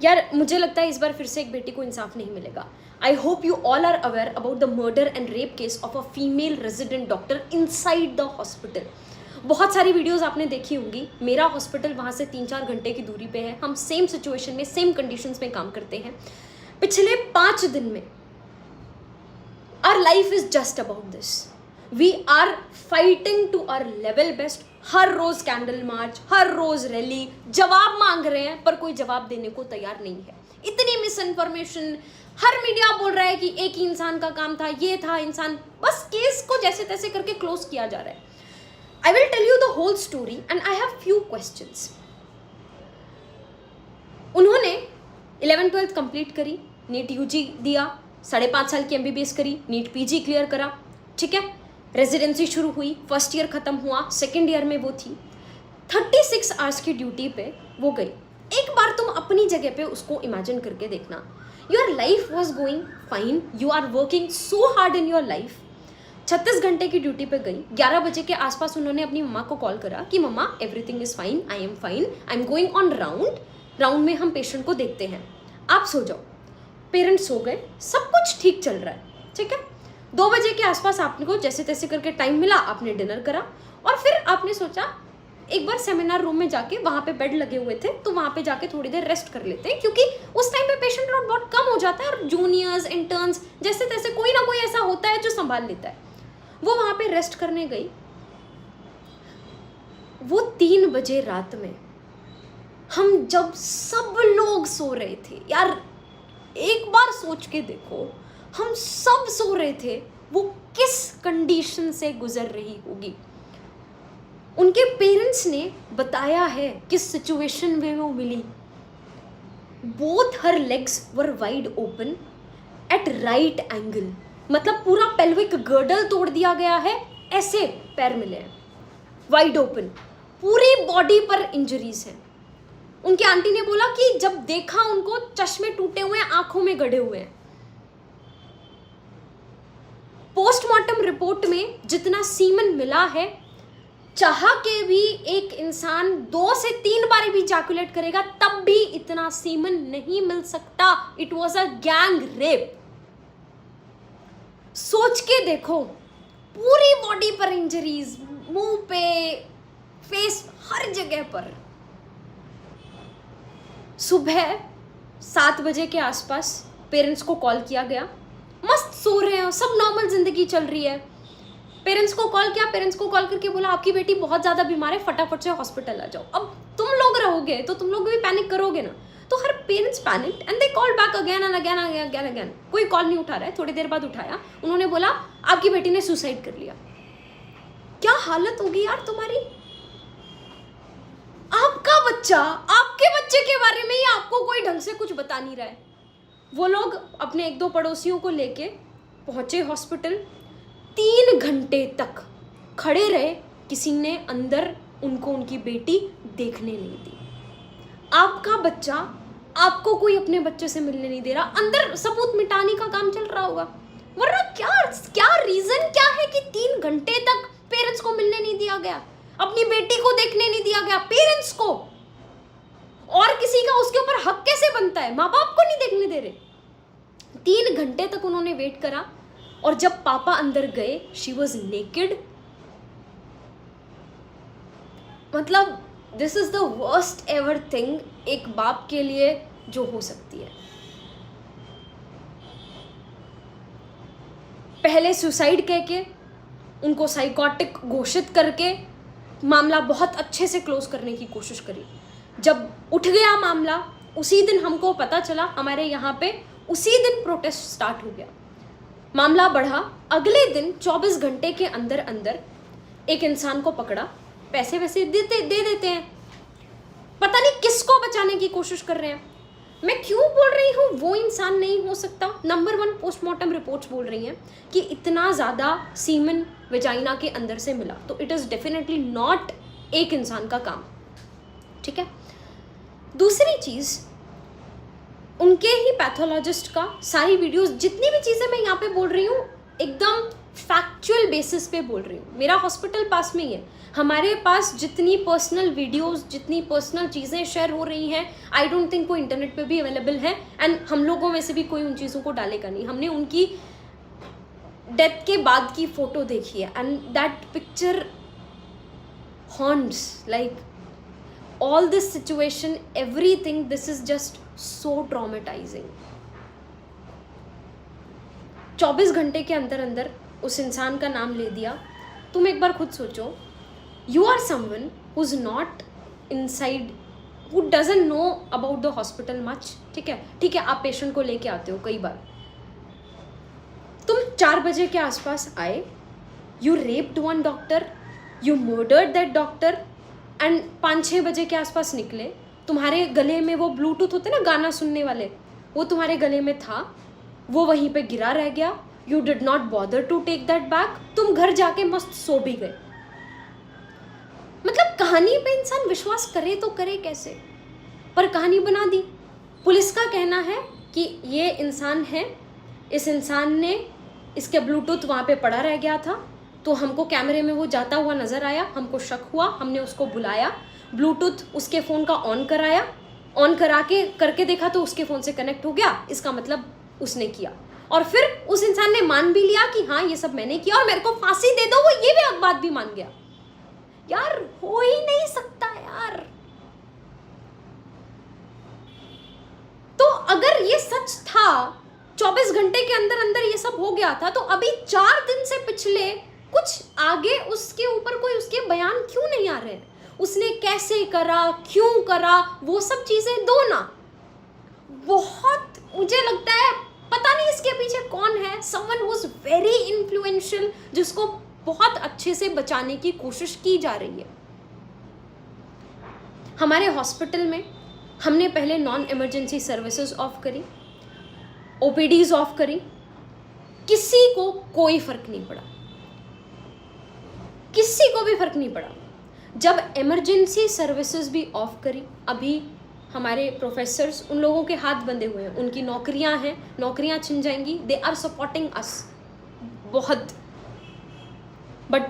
यार मुझे लगता है इस बार फिर से एक बेटी को इंसाफ नहीं मिलेगा. I hope you all are aware about the murder and rape case of a female resident doctor inside the hospital. बहुत सारी वीडियोस आपने देखी होंगी. मेरा हॉस्पिटल वहाँ से 3-4 घंटे की दूरी पे है. हम सेम सिचुएशन में, सेम कंडीशंस में काम करते हैं. पिछले 5 दिन में our life is just about this. We are fighting to our level best. हर रोज कैंडल मार्च, हर रोज रैली, जवाब मांग रहे हैं पर कोई जवाब देने को तैयार नहीं है. इतनी मिस इन्फॉर्मेशन, हर मीडिया बोल रहा है कि एक ही इंसान का काम था, ये था इंसान. बस केस को जैसे तैसे करके क्लोज किया जा रहा है. I will tell you the whole story and I have few questions. उन्होंने 11th-12th कंप्लीट करी, नीट यूजी दिया, 5.5 साल की MBBS करी, नीट PG क्लियर करा, ठीक है. रेजिडेंसी शुरू हुई, फर्स्ट ईयर खत्म हुआ, सेकेंड ईयर में वो थी. 36 आवर्स की ड्यूटी पे वो गई. एक बार तुम अपनी जगह पे उसको इमेजिन करके देखना. Your life was going fine, you are working so hard in your life. 36 घंटे की ड्यूटी पे गई. 11 बजे के आसपास उन्होंने अपनी मम्मा को कॉल करा कि मम्मा everything is fine, I am fine, I am going on round में हम पेशेंट को देखते हैं, आप सो जाओ. पेरेंट्स सो गए, सब कुछ ठीक चल रहा है, ठीक है. 2 बजे के आसपास आपको जैसे तैसे करके टाइम मिला, आपने डिनर करा और फिर आपने सोचा एक बार सेमिनार रूम में जाके, वहाँ पे बेड लगे हुए थे तो वहाँ पे जाके थोड़ी देर रेस्ट कर लेते हैं, क्योंकि उस टाइम पे पेशेंट लोड बहुत कम हो जाता है और जूनियर्स, इंटर्न्स जैसे तैसे कोई ना कोई ऐसा होता है जो संभाल लेता है. वो वहाँ पे रेस्ट करने गई. वो 3 बजे रात में, हम जब सब लोग सो रहे थे, यार एक बार सोच के देखो, हम सब सो रहे थे, वो किस कंडीशन से गुजर रही होगी. उनके पेरेंट्स ने बताया है किस सिचुएशन में वो मिली. Both her legs were wide open at right angle. मतलब पूरा पेल्विक गर्डल तोड़ दिया गया है, ऐसे पैर मिले हैं वाइड ओपन. पूरी बॉडी पर इंजरीज हैं. उनकी आंटी ने बोला कि जब देखा उनको, चश्मे टूटे हुए हैं, आंखों में गड़े हुए हैं. पोस्टमार्टम रिपोर्ट में जितना सीमन मिला है, चाह के भी एक इंसान 2 से 3 बार भी जैकुलेट करेगा तब भी इतना सीमन नहीं मिल सकता. It was a gang rape. सोच के देखो, पूरी बॉडी पर इंजरीज, मुंह पे, फेस, हर जगह पर. सुबह 7 बजे के आसपास पेरेंट्स को कॉल किया गया. मस्त सो रहे हैं, सब नॉर्मल जिंदगी चल रही है. पेरेंट्स को कॉल किया, पेरेंट्स को कॉल करके बोला आपकी बेटी बहुत ज़्यादा बीमार है, फटाफट से हॉस्पिटल आ जाओ. अब तुम लोग रहोगे तो तुम लोग भी पैनिक करोगे ना. तो her parents panicked and they call back again and again again again. कोई कॉल नहीं उठा रहा है. थोड़ी देर बाद उठाया. उन्होंने बोला आपकी बेटी ने सुसाइड कर लिया. क्या हालत होगी यार तुम्हारी. आपका बच्चा, आपके बच्चे के बारे में ही आपको कोई ढंग से कुछ बता नहीं रहा है. वो लोग अपने 1-2 पड़ोसियों को लेके पहुंचे हॉस्पिटल. 3 घंटे तक खड़े रहे. किसी ने अंदर उनको उनकी बेटी देखने नहीं दी. आपका बच्चा, आपको कोई अपने बच्चे से मिलने नहीं दे रहा. अंदर सबूत मिटाने का काम चल रहा होगा. वरना क्या रीजन क्या है कि 3 घंटे तक पेरेंट्स को मिलने नहीं दिया गया, अपनी बेटी को देखने नहीं दिया गया. पेरेंट्स को और किसी का उसके ऊपर हक कैसे बनता है. माँ बाप को नहीं देखने दे रहे. 3 घंटे तक उन्होंने वेट करा और जब पापा अंदर गए, शी वॉज नेकेड. मतलब this is the worst ever thing एक बाप के लिए जो हो सकती है. पहले सुसाइड कह के, उनको साइकोटिक घोषित करके मामला बहुत अच्छे से क्लोज करने की कोशिश करी. जब उठ गया मामला, उसी दिन हमको पता चला, हमारे यहाँ पे उसी दिन प्रोटेस्ट स्टार्ट हो गया. मामला बढ़ा. अगले दिन 24 घंटे के अंदर अंदर एक इंसान को पकड़ा. पैसे वैसे दे देते हैं. पता नहीं किसको बचाने की कोशिश कर रहे हैं. मैं क्यों बोल रही हूँ वो इंसान नहीं हो सकता. नंबर 1 पोस्टमार्टम रिपोर्ट्स बोल रही हैं कि इतना ज़्यादा सीमन वेजाइना के अंदर से मिला, तो इट इज़ डेफिनेटली नॉट एक इंसान का काम. ठीक है. दूसरी चीज़, उनके ही पैथोलॉजिस्ट का सारी वीडियोस, जितनी भी चीज़ें मैं यहाँ पे बोल रही हूँ, एकदम फैक्चुअल बेसिस पे बोल रही हूँ, मेरा हॉस्पिटल पास में ही है, हमारे पास जितनी पर्सनल वीडियोस, जितनी पर्सनल चीज़ें शेयर हो रही हैं, आई डोंट थिंक वो इंटरनेट पे भी अवेलेबल है, एंड हम लोगों में से भी कोई उन चीज़ों को डालेगा नहीं। हमने उनकी डेथ के बाद की फ़ोटो देखी है, and that picture haunts like all this situation, everything, this is just so traumatizing. 24 घंटे के अंदर अंदर उस इंसान का नाम ले दिया। तुम एक बार खुद सोचो, you are someone who's not inside, who doesn't know about the hospital much. ठीक है, आप पेशेंट को लेके आते हो कई बार, तुम 4 बजे के आसपास आए, you raped one doctor, you murdered that doctor, and 5-6 बजे के आसपास निकले, तुम्हारे गले में वो ब्लूटूथ होते ना गाना सुनने वाले, वो तुम्हारे गले में था, वो वहीं पे गिरा रह गया, you did not bother to take that back, तुम घर जाके मस्त सो भी गए। मतलब कहानी पे इंसान विश्वास करे तो करे कैसे, पर कहानी बना दी। पुलिस का कहना है कि ये इंसान है, इस इंसान ने, इसके ब्लूटूथ वहाँ पे पड़ा रह गया था, तो हमको कैमरे में वो जाता हुआ नज़र आया, हमको शक हुआ, हमने उसको बुलाया, ब्लूटूथ उसके फ़ोन का ऑन कराया, ऑन करा के करके देखा तो उसके फ़ोन से कनेक्ट हो गया, इसका मतलब उसने किया। और फिर उस इंसान ने मान भी लिया कि हाँ ये सब मैंने किया और मेरे को फांसी दे दो, वो ये भी बात भी मान गया। यार हो ही नहीं सकता यार। तो अगर ये सच था, 24 घंटे के अंदर अंदर ये सब हो गया था, तो अभी 4 दिन से पिछले कुछ आगे उसके ऊपर कोई उसके बयान क्यों नहीं आ रहे हैं? उसने कैसे करा, क्यों करा, वो सब चीजें दो ना। बहुत मुझे लगता है पता नहीं इसके पीछे कौन है, someone who is very influential, जिसको बहुत अच्छे से बचाने की कोशिश की जा रही है। हमारे हॉस्पिटल में हमने पहले नॉन इमरजेंसी सर्विसेज ऑफ करी, ओपीडीज ऑफ करी, किसी को कोई फर्क नहीं पड़ा, किसी को भी फर्क नहीं पड़ा। जब इमरजेंसी सर्विसेज भी ऑफ करी, अभी हमारे प्रोफेसर्स, उन लोगों के हाथ बंधे हुए हैं, उनकी नौकरियां हैं, नौकरियां छिन जाएंगी, दे आर सपोर्टिंग अस बहुत, बट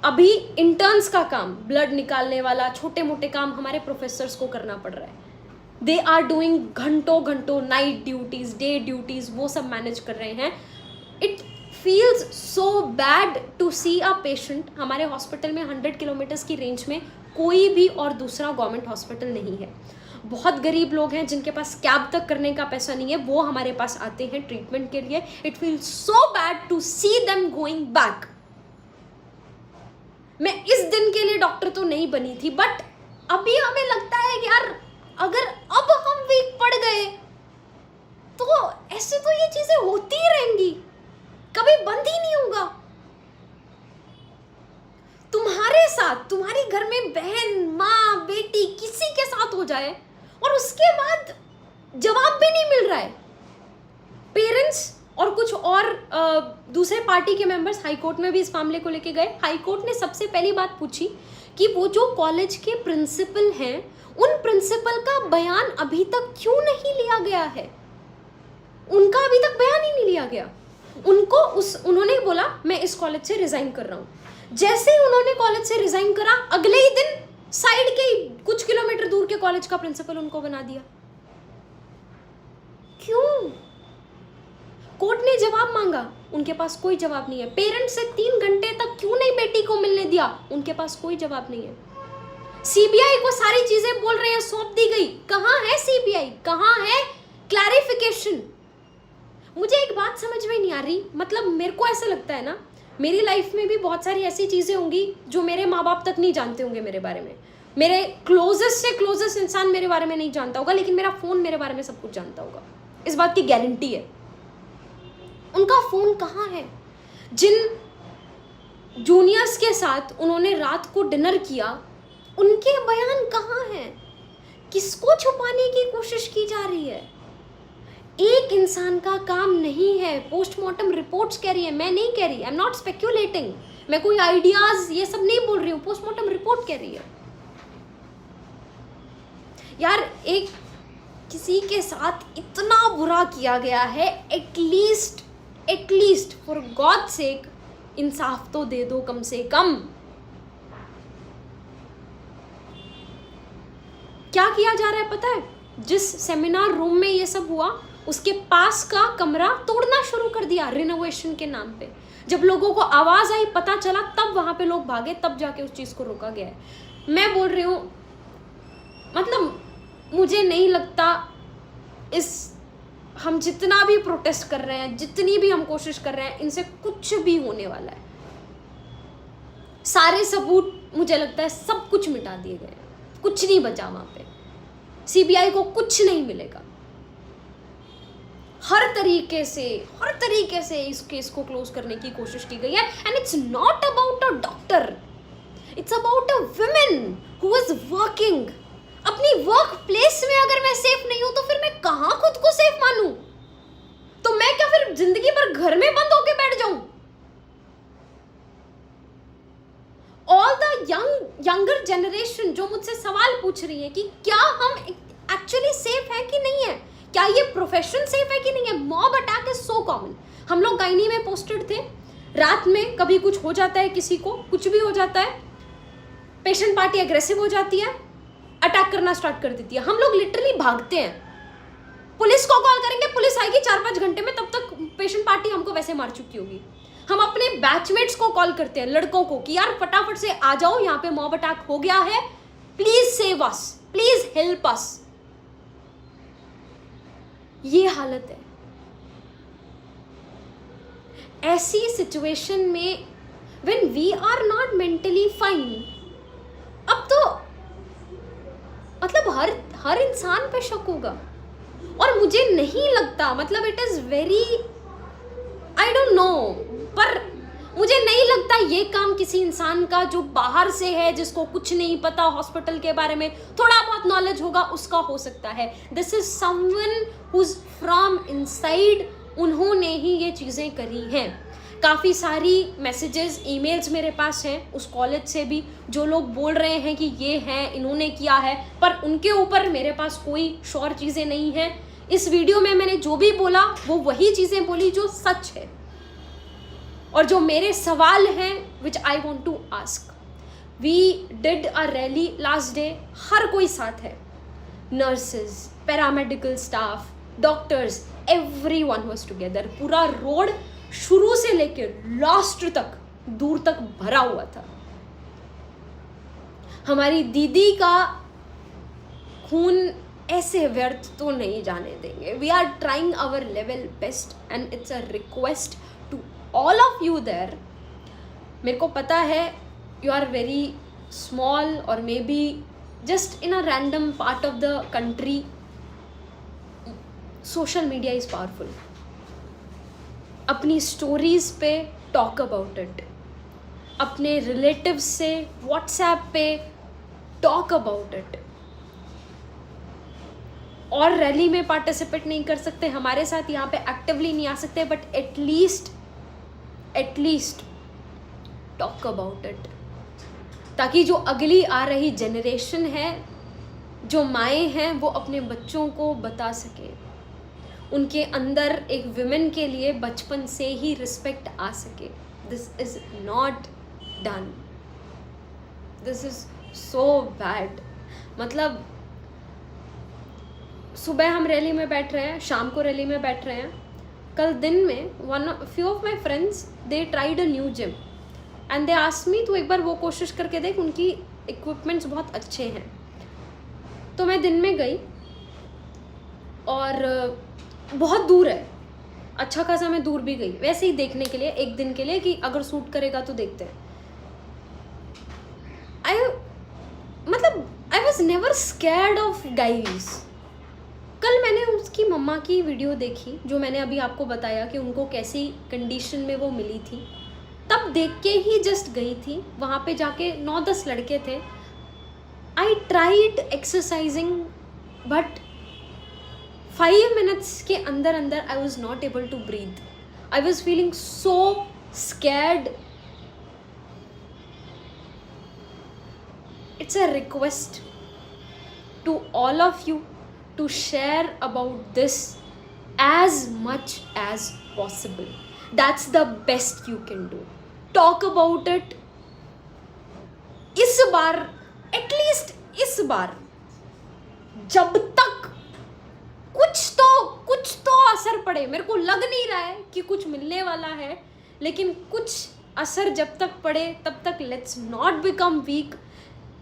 अभी इंटर्न्स का काम, ब्लड निकालने वाला छोटे मोटे काम हमारे प्रोफेसर्स को करना पड़ रहा है। दे आर डूइंग घंटों घंटों नाइट ड्यूटीज, डे ड्यूटीज, वो सब मैनेज कर रहे हैं। It feels so bad to see a patient. हमारे हॉस्पिटल में 100 किलोमीटर्स की रेंज में कोई भी और दूसरा गवर्नमेंट हॉस्पिटल नहीं है। बहुत गरीब लोग हैं जिनके पास कैब तक करने का पैसा नहीं है, वो हमारे पास आते हैं ट्रीटमेंट के लिए। It feels so bad to see them going back. मैं इस दिन के लिए डॉक्टर तो नहीं बनी थी, बट अभी हमें लगता है कि यार अगर अब हम वीक पड़ गए तो ऐसे तो ये चीजें होती ही रहेंगी, कभी बंद ही नहीं होगा। तुम्हारे साथ, तुम्हारी घर में बहन, माँ, बेटी, किसी के साथ हो जाए और उसके बाद जवाब भी नहीं मिल रहा है। पेरेंट्स और कुछ और दूसरे पार्टी के मेंबर्स हाई कोर्ट में भी इस मामले को लेके गए। हाई कोर्ट ने सबसे पहली बात पूछी कि वो जो कॉलेज के प्रिंसिपल हैं, उन प्रिंसिपल का बयान अभी तक क्यों नहीं लिया गया है। उनका अभी तक बयान ही नहीं लिया गया। उन्होंने बोला मैं इस कॉलेज से रिजाइन कर रहा हूं। जैसे ही उन्होंने कॉलेज से रिजाइन करा, अगले ही दिन साइड के कुछ किलोमीटर दूर के कॉलेज का प्रिंसिपल उनको बना दिया। क्यों? कोर्ट ने जवाब मांगा, उनके पास कोई जवाब नहीं है। पेरेंट्स से 3 घंटे तक क्यों नहीं बेटी को मिलने दिया, उनके पास कोई जवाब नहीं है। सीबीआई को सारी चीजें बोल रहे हैं सौंप दी गई, कहां है सीबीआई, कहां है क्लैरिफिकेशन? मुझे एक बात समझ में नहीं आ रही, मतलब मेरे को ऐसा लगता है ना, मेरी लाइफ में भी बहुत सारी ऐसी चीजें होंगी जो मेरे माँ बाप तक नहीं जानते होंगे मेरे बारे में, मेरे क्लोजेस्ट से क्लोजेस्ट इंसान मेरे बारे में नहीं जानता होगा, लेकिन मेरा फोन मेरे बारे में सब कुछ जानता होगा, इस बात की गारंटी है। उनका फोन कहाँ है? जिन जूनियर्स के साथ उन्होंने रात को डिनर किया, उनके बयान कहाँ हैं? किसको छुपाने की कोशिश की जा रही है? एक इंसान का काम नहीं है। पोस्टमार्टम रिपोर्ट्स कह रही है, मैं नहीं कह रही, आई एम नॉट स्पेक्यूलेटिंग, मैं कोई आइडियाज ये सब नहीं बोल रही हूँ, पोस्टमार्टम रिपोर्ट कह रही है। यार एक किसी के साथ इतना बुरा किया गया है, एटलीस्ट फॉर गॉड सेक इंसाफ तो दे दो कम से कम। क्या किया जा रहा है पता है? जिस सेमिनार रूम में ये सब हुआ उसके पास का कमरा तोड़ना शुरू कर दिया रिनोवेशन के नाम पे। जब लोगों को आवाज आई, पता चला, तब वहां पे लोग भागे, तब जाके उस चीज को रोका गया है। मैं बोल रही हूँ, मतलब मुझे नहीं लगता हम जितना भी प्रोटेस्ट कर रहे हैं, जितनी भी हम कोशिश कर रहे हैं, इनसे कुछ भी होने वाला है। सारे सबूत मुझे लगता है सब कुछ मिटा दिए गए, कुछ नहीं बचा वहां पे। सीबीआई को कुछ नहीं मिलेगा। हर तरीके से इस केस को क्लोज करने की कोशिश की गई है। And it's not about a doctor, it's about a women who is working. अपनी वर्क प्लेस में अगर मैं सेफ नहीं हूं तो फिर मैं कहां खुद को सेफ मानूं? तो मैं क्या फिर जिंदगी भर घर में बंद होके बैठ जाऊं? ऑल द यंगर जनरेशन जो मुझसे सवाल पूछ रही है कि क्या हम एक्चुअली सेफ है कि नहीं है, क्या ये प्रोफेशन सेफ है कि नहीं है। Mob attack is so common. हम लोग गायनी में पोस्टेड थे, रात में कभी कुछ हो जाता है, किसी को कुछ भी हो जाता है, पेशेंट पार्टी एग्रेसिव हो जाती है, अटैक करना स्टार्ट कर देती है, हम लोग लिटरली भागते हैं। पुलिस को कॉल करेंगे, पुलिस आएगी 4-5 घंटे में, तब तक पेशेंट पार्टी हमको वैसे मार चुकी होगी। हम अपने बैचमेट्स को कॉल करते हैं, लड़कों को, कि यार फटाफट से आ जाओ, यहाँ पे मॉब अटैक हो गया है, please save us, please help us. ये हालत है। ऐसी सिचुएशन में when we are not mentally fine, अब तो मतलब हर इंसान पे शक होगा। और मुझे नहीं लगता, मतलब it is very, I don't know, पर मुझे नहीं लगता ये काम किसी इंसान का जो बाहर से है, जिसको कुछ नहीं पता हॉस्पिटल के बारे में, थोड़ा बहुत नॉलेज होगा, उसका हो सकता है। This is someone who is from inside, उन्होंने ही ये चीज़ें करी हैं। काफ़ी सारी मैसेजेस, ईमेल्स मेरे पास हैं उस कॉलेज से भी, जो लोग बोल रहे हैं कि ये हैं, इन्होंने किया है, पर उनके ऊपर मेरे पास कोई श्योर चीज़ें नहीं हैं। इस वीडियो में मैंने जो भी बोला वो वही चीज़ें बोली जो सच है, और जो मेरे सवाल हैं which I want to ask. We did a rally last day, हर कोई साथ है, nurses, paramedical staff, doctors, everyone was together. पूरा रोड शुरू से लेकर लास्ट तक, दूर तक भरा हुआ था। हमारी दीदी का खून ऐसे व्यर्थ तो नहीं जाने देंगे। We are trying our level best and it's a request to all of you there. मेरे को पता है यू आर वेरी स्मॉल और maybe just in a random part of the country. Social media is powerful. अपनी stories पे talk about it, अपने relatives से WhatsApp पे टॉक अबाउट इट। और रैली में पार्टिसिपेट नहीं कर सकते, हमारे साथ यहाँ पे एक्टिवली नहीं आ सकते, but at least talk about it, ताकि जो अगली आ रही जनरेशन है, जो माएँ हैं, वो अपने बच्चों को बता सके, उनके अंदर एक विमेन के लिए बचपन से ही रिस्पेक्ट आ सके। This is not done, this is so bad. मतलब सुबह हम रैली में बैठ रहे हैं, शाम को रैली में बैठ रहे हैं। कल दिन में few of my friends they tried a new gym and they asked me, तो एक बार वो कोशिश करके देख, उनकी इक्विपमेंट्स बहुत अच्छे हैं। तो मैं दिन में गई और बहुत दूर है, अच्छा खासा मैं दूर भी गई, वैसे ही देखने के लिए, एक दिन के लिए, कि अगर सूट करेगा तो देखते हैं। I was never scared of guys. कल मैंने उसकी मम्मा की वीडियो देखी, जो मैंने अभी आपको बताया कि उनको कैसी कंडीशन में वो मिली थी, तब देख के ही जस्ट गई थी। वहाँ पे जाके 9-10 लड़के थे। I tried exercising but 5 minutes के अंदर I was not able to breathe. I was feeling so scared. It's a request to all of you to share about this as much as possible. That's the best you can do. Talk about it. इस बार, at least इस बार, जब तक कुछ तो असर पड़े, मेरे को लग नहीं रहा है कि कुछ मिलने वाला है, लेकिन कुछ असर जब तक पड़े तब तक लेट्स नॉट बिकम वीक।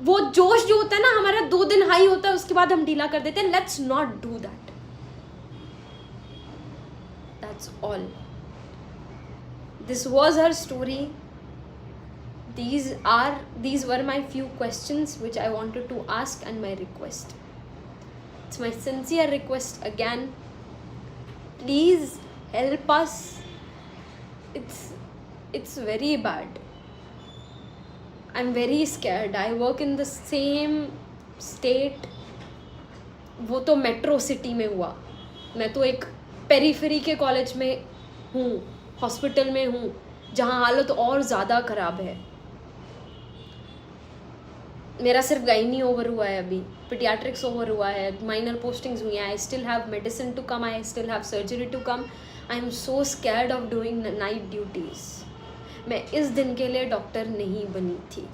वो जोश जो होता है ना हमारा 2 दिन हाई होता है, उसके बाद हम ढीला कर देते हैं। Let's not do that. That's all. This was her story. These were my few questions which I wanted to ask, and my request. It's my sincere request again. Please help us. It's very bad. I'm very scared. I work in the same state. वो तो metro city में हुआ, मैं तो एक periphery के college में हूँ, हॉस्पिटल में हूँ, जहाँ हालत और ज़्यादा ख़राब है। मेरा सिर्फ गाइनी ओवर हुआ है, अभी पीडियाट्रिक्स ओवर हुआ है, माइनर पोस्टिंग्स हुई हैं, I still have medicine to come, I still have surgery to come. I am so scared of doing night duties. मैं इस दिन के लिए डॉक्टर नहीं बनी थी।